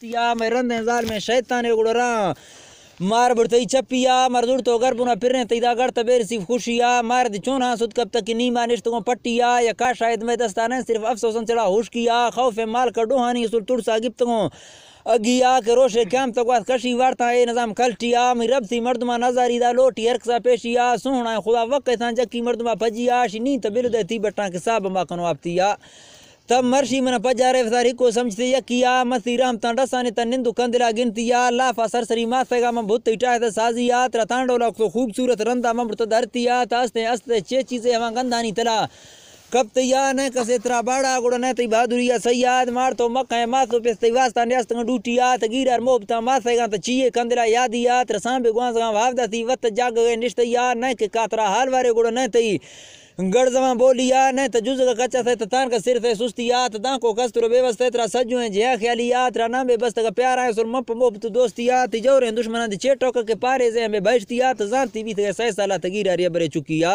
बस्तिया मैं रंदे जाल में शैतान गुड़रा मार बढ़तई चपिया मरदुर तो घर पुना फिरने तैदा घर तबेर सिर्फ खुशिया मार दी चोना सुद कब तक नी मानिश तो पट्टिया या का शायद मैं दस्ताने सिर्फ अफसोसन चढ़ा हुश किया खौफ माल का डोहानी सुल तुरसा गिफ्तों अगिया के रोशे क्याम तक वात कशी वार्ता ए नजाम कल्टिया मैं रब थी मर्दमा नजारी दा लोटी हरकसा पेशिया सोहना खुदा वक्त था जक्की मर्दमा भजिया शिनी तबिल देती बट्टा के साब मा कनो आपतिया तब मर्शी मन पजारे फसारी को समझते यकिया मसी रहमता डसाने त निंदु कंदला गिनतिया लाफा सरसरी मासेगा म भूत इटा त साजिया त्रतांडो लक तो खूबसूरत रंदा ममृत धरतिया तस्ते अस्ते चे चीजें हम गंधानी तला कब तैया न कसे त्रा बाड़ा गुड़ न तई बहादुरिया सयाद मार तो मक्का मासो पे तई वास्ता न्यास्त डूटिया त गिरर मोबता मासेगा त चीए कंदला यादिया त्र सांबे ग्वांसगा भावदा थी वत जाग गए निश्तया न के कातरा हाल वारे गुड़ न तई गड़जवा बोलिया न त जुज का कच्चा थे तान का सिर थे सुस्तिया त दांको कस्तुर बेवस्ते त्रा सजू है जया ख्यालिया त्रा नाम बेबस्त का प्यार है सुर मप मोब तू दोस्तिया तिजोरे दुश्मन दी चेटोक के पारे से हमें बैठतिया त जानती भी थे 6 साल तगीरा रे बरे चुकिया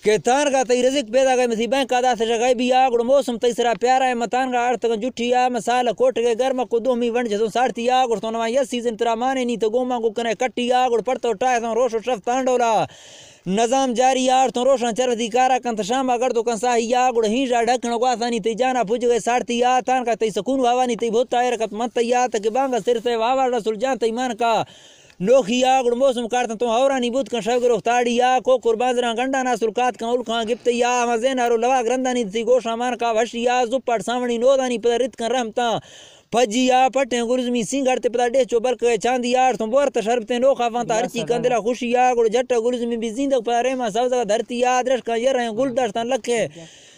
के तान का तई रजिक पैदा गए मसी बैंक आदा से जगह भी आगुड़ मौसम तईसरा प्यारा है मतान का अर्थ का जुठिया मसाला कोट के गर्म को दोमी वन जतो सारतिया गुड़ तो नवा यस सीजन त्रा माने नी तो गोमा को कने कटिया गुड़ पड़तो टाय तो रोशो शफ तांडोला नजाम जारी यार तो रोशन चरदी कारा कंत शाम अगर तो कंसाहिया गुड़ हिंजा ढकण वासानी तई जाना पुज गए सारतिया तान का तई सकून वावानी तई बहुत टायर कत मतया तक बांगा सिर से वावा रसुल जान तई मान का नोखिया गुड़ मौसम काटता तो हवरानी बुत का शगरो ताड़िया को कुर्बाजरा गंडा ना सुलकात का उलखा गिफ्तया मजेनारो लवा ग्रंदानी थी गोशा मान का वशिया जुप्पट सावणी नोदानी पदा रित का रहमता फजिया पटे गुरजमी सिंगड़ते पता डेचो बरक चांदिया तो बोरत शरबते नोखा फांता हरची कंदला खुशिया गुड़ जट गुरजमी भी जिंदग पता रेमा सब जगह धरतिया दृश का ये रहे गुलदस्तान लखे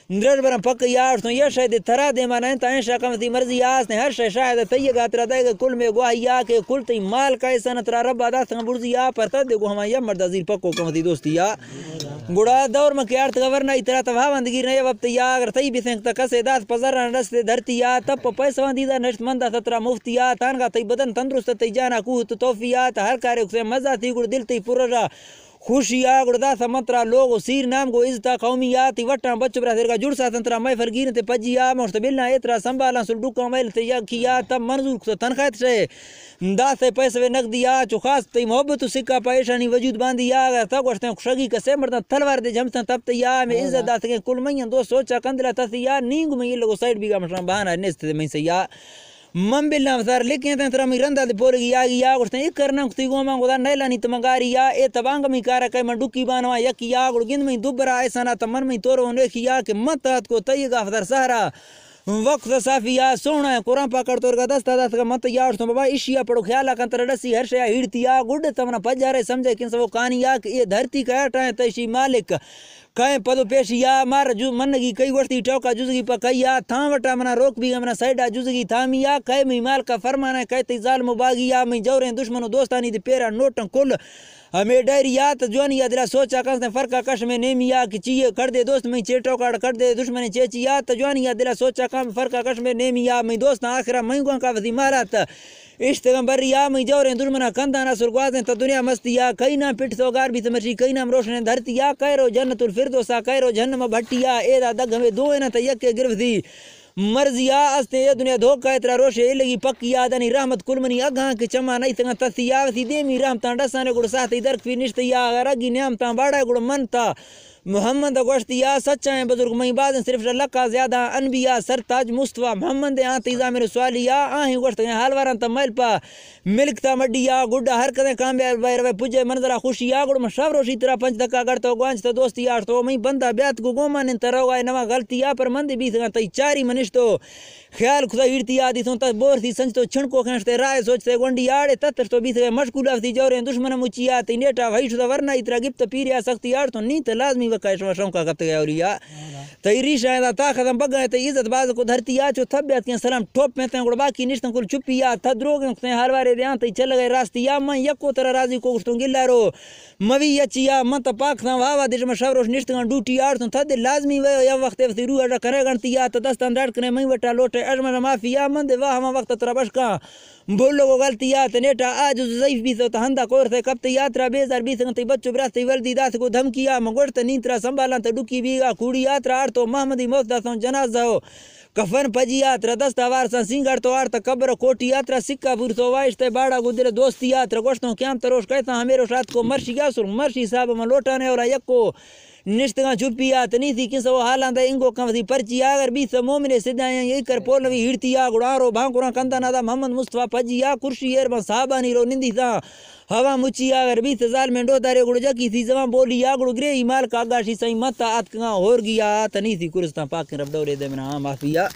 नृज बरम पक यार तो ये शायद थरा दे माने ताए शाकम थी मर्जी आस ने हर शय शायद तय गात्रा दे कुल में गोहिया के कुल तई माल का ऐसा नतरा रब आदा संग बुर्जिया पर त देखो हम या मर्दाजीर पक्को कमती दोस्तिया गुड़ा दौर में के अर्थ गवर्ना इतरा तवावंदगी ने वक्त या अगर तई भी संग कसे दास पजर रस्ते धरतिया तप पैसा दीदा नष्ट मंदा ततरा मुफ्तिया तान का तई बदन तंदुरुस्त तई जाना कुत तौफिया हर कार्य से मजा थी गुड़ दिल तई पुररा खुशिया गुड़दा समंत्रा लोग सीर नाम को इज्जता कौमिया तिवटा बच्चों बरा का जुड़सा तंत्रा मैं फरगीन ते पजिया मुस्तबिलना इतरा संभाला सुल डुका मैल ते किया तब मंजूर तो तनख्वाह से दास से पैसे नकदिया जो खास तई मोहब्बत सिक्का परेशानी वजूद बांधिया अगर तक वस्ते खुशगी कसे मरदा तलवार दे जमता तब तैया में इज्जत दास के कुल मैन दो सोचा कंदला तसिया नींग में ये लोग साइड भी का मशरा बहाना नेस्ते में सैया मंबिल सर लेकिन तेरा मी रंदा दे बोल गया गया उसने एक करना कुती गोमा गोदा नैला नी तमगारिया ए तबांग मी कार कई मन डुकी बानवा यकिया गुड़गिन में दुबरा ऐसा ना तमन में तोरो ने किया कि मत को तय गाफदर सहरा वक्त साफिया सोना कुरान पकड़ तोर का दस्ता दस्त का मत यार तो बाबा इशिया पड़ो ख्याल का अंतर डसी हर शया हिड़तिया गुड तमना पजारे समझे कि सब कहानिया कि ये धरती का हटाए तैशी मालिक कहे पदो पेशिया मार जु मनगी कई वर्ती टोका जुजगी पकैया था वटा मना रोक भी मना साइडा जुजगी थामिया कहे मी माल का फरमाना कहे ती जाल मुबागिया मैं जौरे दुश्मनो दोस्तानी दे पेरा नोट कुल हमें डरिया तो जोनिया दिला सोचा कसने फरका कश में नेमिया कि चीए कर दे दोस्त मैं चेटो काट कर दे दुश्मन चेचिया तो जोनिया दिला सोचा कम फरका कश में नेमिया मैं दोस्त आखिरा मैं का वसी मारा इश्तगंबरिया मैं जौरे दुश्मना कंधा ना सुरगवाजें तो दुनिया मस्तिया कई ना पिट तो गार भी तमर्शी कई नाम रोशने धरतिया कैरो जन्नतुल फिरदौसा कैरो जहन्नम भट्टिया एदा दग हमें दो ना तयक के गिरफ्ती मर्जिया अस्ते ये दुनिया धोखा इतरा रोशे लगी पक्की यादनी रहमत कुलमनी अगा के चमा नहीं तंग तसिया वसी देमी रहमता डसाने गुड़ साथ इधर फिर निश्तया अरगी न्यामता बाड़ा गुड़ मनता मोहम्मद गोश्तिया सच्चा है बुजुर्ग मई बाद सिर्फ लक्का ज्यादा अनबिया सरताज मुस्तफा मोहम्मद आतीजा मेरे सवालिया आही गोश्त हालवारा तमल पा मिल्कता मडिया गुड्डा हर कदे कामयाब बैर पुजे मंजरा खुशिया गुड़ में सब रोशी तरह पंच धक्का करतो गोंज तो दोस्ती यार तो मई बंदा ब्यात को गोमा ने तरवा नवा गलतिया पर मंद भी तई चारी मनिश तो ख्याल खुदा हिड़ती आदि तो तक बोर थी संच तो छिणको खणते राय सोचते गोंडी आड़े तत्तर तो बीस मशगूल थी जौरे दुश्मन मुचिया ती नेटा वही शुदा वरना इतरा गिफ्त पीरिया सकती यार तो नीत लाजमी वका शौका करते गया और या तईरी शायद ताकत बगा ते इज्जत बाज को धरतिया जो थब्यत के सलाम ठोप में ते बाकी निश्तन कुल चुपिया थद्रोग ते हर वारे दे ते चल गए रास्तिया मैं यको तरह राजी को तो गिल्लारो मवी यचिया मत पाक था वावा दिश में शवरोश निश्तन ड्यूटी आर तो थद लाजमी वे या वक्त से रू अड़ करे गणतिया त दस्तन डट करे मैं वटा लोटे अजमन माफिया मंद वाह हम वक्त तरह बशका बोलो को गलतिया ते नेटा आज ज़ईफ भी तो हंदा कोर थे कब ते यात्रा बेजार भी ते बच्चों ब्रास्ती वर्दी दास को धमकिया मंगोट नींद इतरा संभाला तो डुकी बीगा कूड़ी यात्रा आर तो महमदी मोक्ता तो जनाजा हो कफन पजी यात्रा दस्तावार सा सिंगार तो आर कब्र कोटी यात्रा सिक्का पुर तो वाइस्ते बाड़ा गुजरे दोस्ती यात्रा गोश्तों क्याम तरोश कहता हमेरो साथ को मर्शी गासुर मर्शी साहब में लोटाने और यक्को निश्तगा चुप्पी आत नहीं थी किस वो हालांदा इंगो कम थी पर्ची आगर बीस मोमिने सिद्धाया यही कर पोलवी हिड़ती आ गुड़ारो भांकुरा कंदा नादा मोहम्मद मुस्तफा पजी आ कुर्सी एर में साहबा नी रो निंदी था हवा मुची आगर बीस जाल में डोदारे गुड़ जकी थी जमा बोली आगुड़ ग्रे हिमाल का आगाशी सही मत आत का होर गया त नहीं थी कुरस्ता पाक रब डोरे दे मना माफिया